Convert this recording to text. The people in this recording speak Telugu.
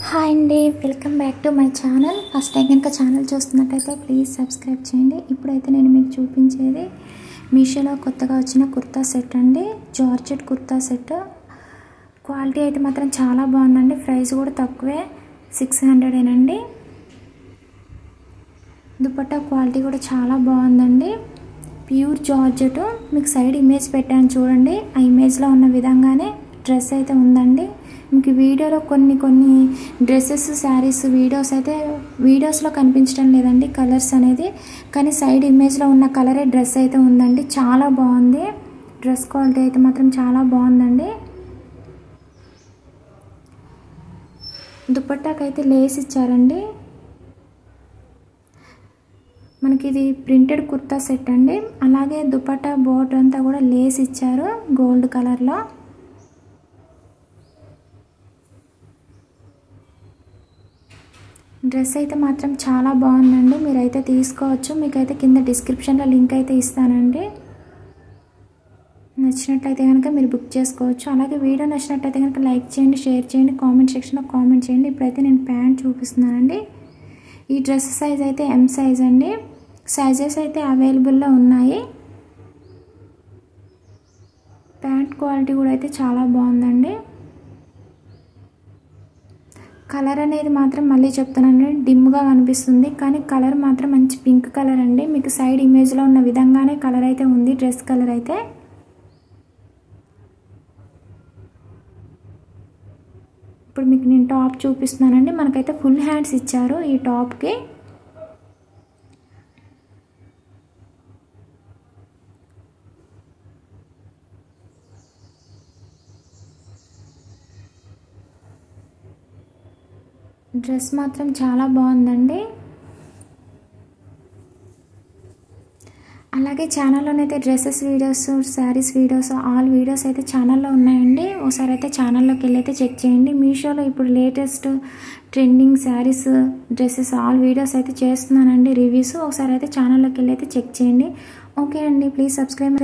హాయ్ అండి, welcome back to my channel. First time కనుక ఛానల్ చూస్తున్నట్టయితే ప్లీజ్ సబ్స్క్రైబ్ చేయండి. ఇప్పుడైతే నేను మీకు చూపించేది మీషోలో కొత్తగా వచ్చిన కుర్తా సెట్ అండి. Georgette kurta set. క్వాలిటీ అయితే మాత్రం చాలా బాగుందండి. ప్రైస్ కూడా తక్కువే, 600 అండి. దుపట్టా క్వాలిటీ కూడా చాలా బాగుందండి. Pure georgette. మీకు సైడ్ ఇమేజ్ పెట్టాను చూడండి. ఆ ఇమేజ్లో ఉన్న విధంగానే డ్రెస్ అయితే ఉందండి. మీకు వీడియోలో కొన్ని డ్రెస్సెస్, శారీస్ వీడియోస్లో కనిపించడం లేదండి కలర్స్ అనేది. కానీ సైడ్ ఇమేజ్లో ఉన్న కలరే డ్రెస్ అయితే ఉందండి. చాలా బాగుంది. డ్రెస్ క్వాలిటీ అయితే మాత్రం చాలా బాగుందండి. దుపట్టాకైతే లేస్ ఇచ్చారండి. మనకి ఇది ప్రింటెడ్ కుర్తా సెట్ అండి. అలాగే దుపట్టా బోర్డర్ అంతా కూడా లేస్ ఇచ్చారు గోల్డ్ కలర్లో. డ్రెస్ అయితే మాత్రం చాలా బాగుందండి. మీరైతే తీసుకోవచ్చు. మీకైతే కింద డిస్క్రిప్షన్లో లింక్ అయితే ఇస్తానండి. నచ్చినట్లయితే కనుక మీరు బుక్ చేసుకోవచ్చు. అలాగే వీడియో నచ్చినట్లయితే కనుక లైక్ చేయండి, షేర్ చేయండి, కామెంట్ సెక్షన్లో కామెంట్ చేయండి. ఇప్పుడైతే నేను ప్యాంట్ చూపిస్తున్నానండి. ఈ డ్రెస్ సైజ్ అయితే ఎం సైజ్ అండి. సైజెస్ అయితే అవైలబుల్లో ఉన్నాయి. ప్యాంట్ క్వాలిటీ కూడా అయితే చాలా బాగుందండి. కలర్ అనేది మాత్రం మళ్ళీ చెప్తున్నానండి, డిమ్గా కనిపిస్తుంది కానీ కలర్ మాత్రం మంచి పింక్ కలర్ అండి. మీకు సైడ్ ఇమేజ్లో ఉన్న విధంగానే కలర్ అయితే ఉంది. డ్రెస్ కలర్ అయితే ఇప్పుడు మీకు నేను టాప్ చూపిస్తున్నానండి. మనకైతే ఫుల్ హ్యాండ్స్ ఇచ్చారు ఈ టాప్కి. డ్రెస్ మాత్రం చాలా బాగుందండి. అలాగే ఛానల్లోనైతే dresses videos, sarees videos, all videos అయితే ఛానల్లో ఉన్నాయండి. ఒకసారి అయితే ఛానల్లోకి వెళ్ళి అయితే చెక్ చేయండి. మీషోలో ఇప్పుడు latest trending saris, dresses, all videos అయితే చేస్తున్నానండి రివ్యూస్. ఒకసారి అయితే ఛానల్లోకి వెళ్ళి అయితే చెక్ చేయండి. ఓకే అండి, ప్లీజ్ సబ్స్క్రైబ్.